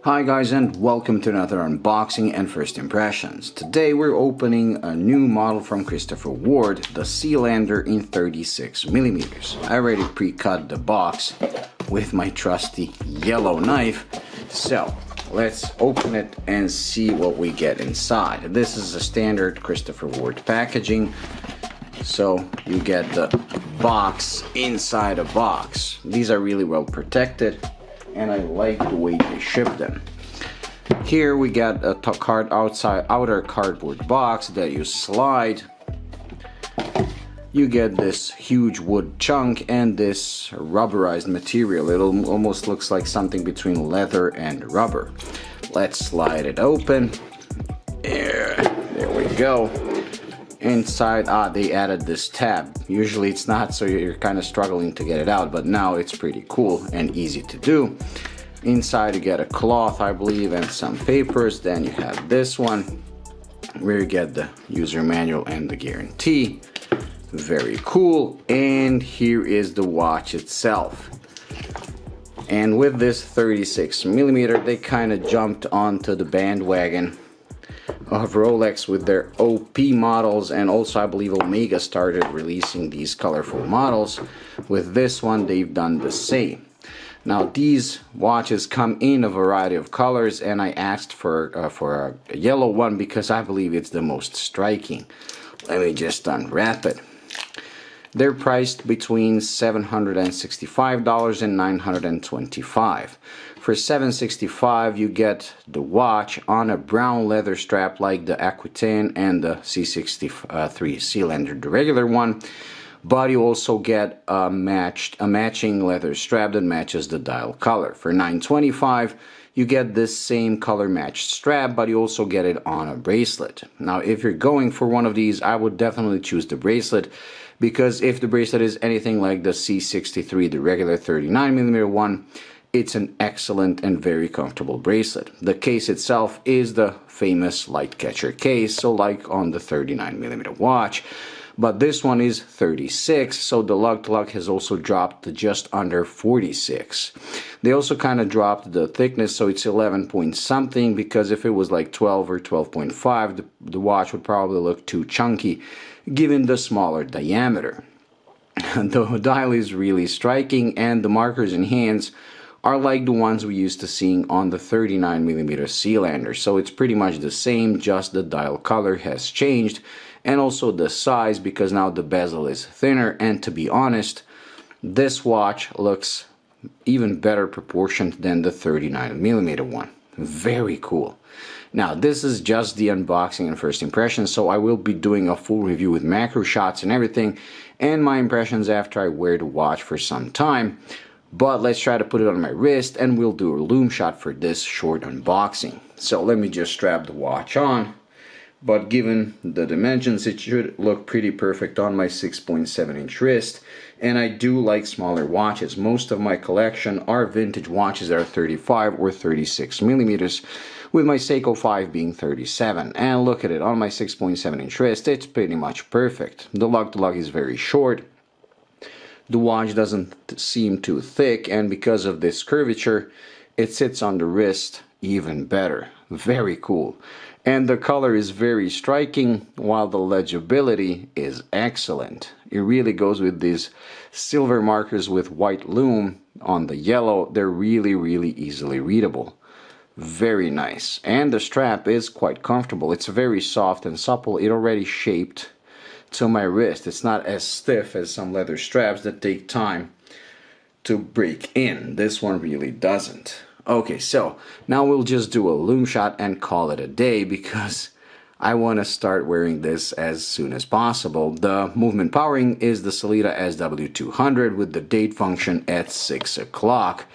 Hi guys, and welcome to another unboxing and first impressions. Today we're opening a new model from Christopher Ward, the Sealander in 36mm. I already pre-cut the box with my trusty yellow knife, so let's open it and see what we get inside. This is a standard Christopher Ward packaging, so you get the box inside a box. These are really well protected, and I like the way they ship them. Here we got a outer cardboard box that you slide. You get this huge wood chunk and this rubberized material. It almost looks like something between leather and rubber. Let's slide it open. There we go. Inside, they added this tab. Usually it's not, so you're kind of struggling to get it out, but now it's pretty cool and easy to do. Inside you get a cloth, I believe, and some papers. Then you have this one where you get the user manual and the guarantee. Very cool. And here is the watch itself. And with this 36mm, they kind of jumped onto the bandwagon of Rolex with their OP models, and also I believe Omega started releasing these colorful models. With this one they've done the same. Now these watches come in a variety of colors, and I asked for a yellow one because I believe it's the most striking. Let me just unwrap it. They're priced between $765 and $925. For $765 you get the watch on a brown leather strap like the Aquitaine and the C63 Sealander, the regular one, but you also get a matching leather strap that matches the dial color. For $925 you get this same color matched strap, but you also get it on a bracelet. Now if you're going for one of these, I would definitely choose the bracelet, because if the bracelet is anything like the C63, the regular 39mm one, it's an excellent and very comfortable bracelet. The case itself is the famous Lightcatcher case, so like on the 39mm watch, but this one is 36, so the lug-to-lug has also dropped to just under 46. They also kind of dropped the thickness, so it's 11 point something, because if it was like 12 or 12.5, the watch would probably look too chunky given the smaller diameter. The dial is really striking, and the markers and hands are like the ones we used to seeing on the 39mm Sealander, so it's pretty much the same, just the dial color has changed, and also the size, because now the bezel is thinner. And to be honest, this watch looks even better proportioned than the 39mm one. Very cool. Now this is just the unboxing and first impression, so I will be doing a full review with macro shots and everything, and my impressions after I wear the watch for some time. But let's try to put it on my wrist, and we'll do a Lume shot for this short unboxing. So let me just strap the watch on, but given the dimensions it should look pretty perfect on my 6.7-inch wrist. And I do like smaller watches. Most of my collection are vintage watches that are 35 or 36mm, with my Seiko 5 being 37. And look at it, on my 6.7-inch wrist it's pretty much perfect. The lug-to-lug is very short. The watch doesn't seem too thick, and because of this curvature it sits on the wrist even better. Very cool. And the color is very striking, while the legibility is excellent. It really goes with these silver markers with white lume on the yellow. They're really easily readable. Very nice. And the strap is quite comfortable. It's very soft and supple. It already shaped to my wrist. It's not as stiff as some leather straps that take time to break in. This one really doesn't. Okay, so now we'll just do a Lume shot and call it a day, because I want to start wearing this as soon as possible. The movement powering is the Sellita SW220 with the date function at 6 o'clock.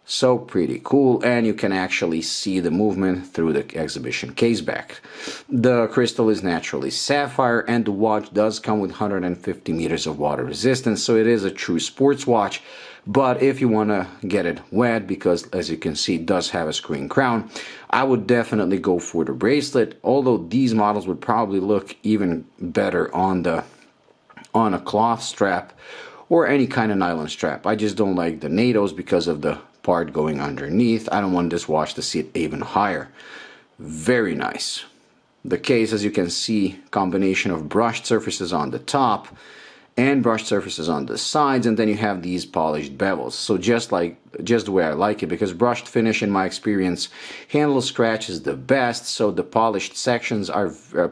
So pretty cool, and you can actually see the movement through the exhibition case back. The crystal is naturally sapphire, and the watch does come with 150 meters of water resistance, so it is a true sports watch. But if you want to get it wet, because as you can see it does have a screen crown, I would definitely go for the bracelet, although these models would probably look even better on a cloth strap or any kind of nylon strap. I just don't like the NATOs because of the part going underneath. I don't want this watch to sit even higher. Very nice. The case, as you can see, combination of brushed surfaces on the top and brushed surfaces on the sides, and then you have these polished bevels. So just the way I like it, because brushed finish in my experience, handle scratch is the best, so the polished sections are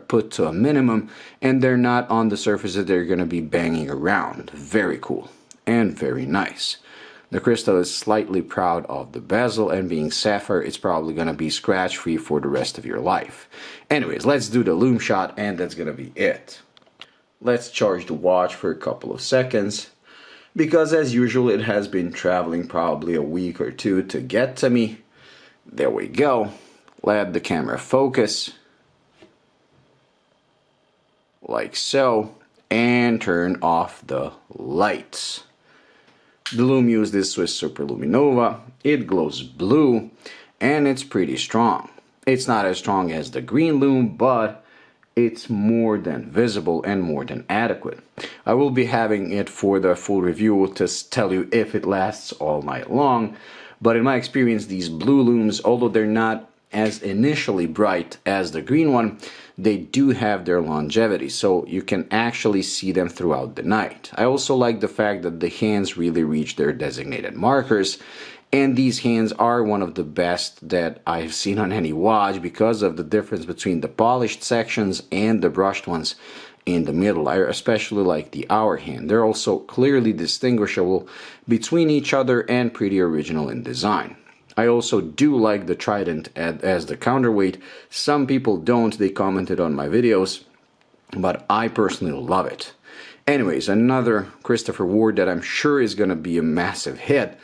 put to a minimum and they're not on the surface that they're going to be banging around. Very cool and very nice. The crystal is slightly proud of the bezel, and being sapphire, it's probably going to be scratch free for the rest of your life. Anyways, let's do the lume shot, and that's going to be it. Let's charge the watch for a couple of seconds, because as usual it has been traveling probably a week or two to get to me. There we go. Let the camera focus like so, and turn off the lights. The Lume used this Swiss Super Luminova. It glows blue and it's pretty strong. It's not as strong as the green Lume, but it's more than visible and more than adequate. I will be having it for the full review to tell you if it lasts all night long, but in my experience these blue Lumes, although they're not as initially bright as the green one, they do have their longevity, so you can actually see them throughout the night. I also like the fact that the hands really reach their designated markers, and these hands are one of the best that I've seen on any watch because of the difference between the polished sections and the brushed ones in the middle. I especially like the hour hand. They're also clearly distinguishable between each other and pretty original in design. I also do like the trident as the counterweight. Some people don't, they commented on my videos, but I personally love it. Anyways, another Christopher Ward that I'm sure is going to be a massive hit.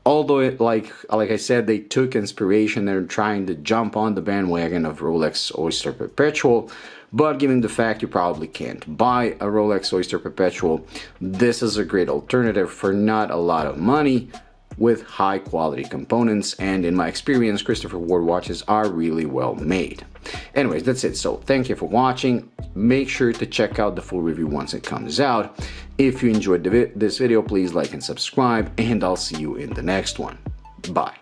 Although, like I said, they took inspiration, they're trying to jump on the bandwagon of Rolex Oyster Perpetual, but given the fact you probably can't buy a Rolex Oyster Perpetual, this is a great alternative for not a lot of money with high quality components, and in my experience, Christopher Ward watches are really well made. Anyways, that's it. So thank you for watching. Make sure to check out the full review once it comes out. If you enjoyed this video, please like and subscribe, and I'll see you in the next one. Bye.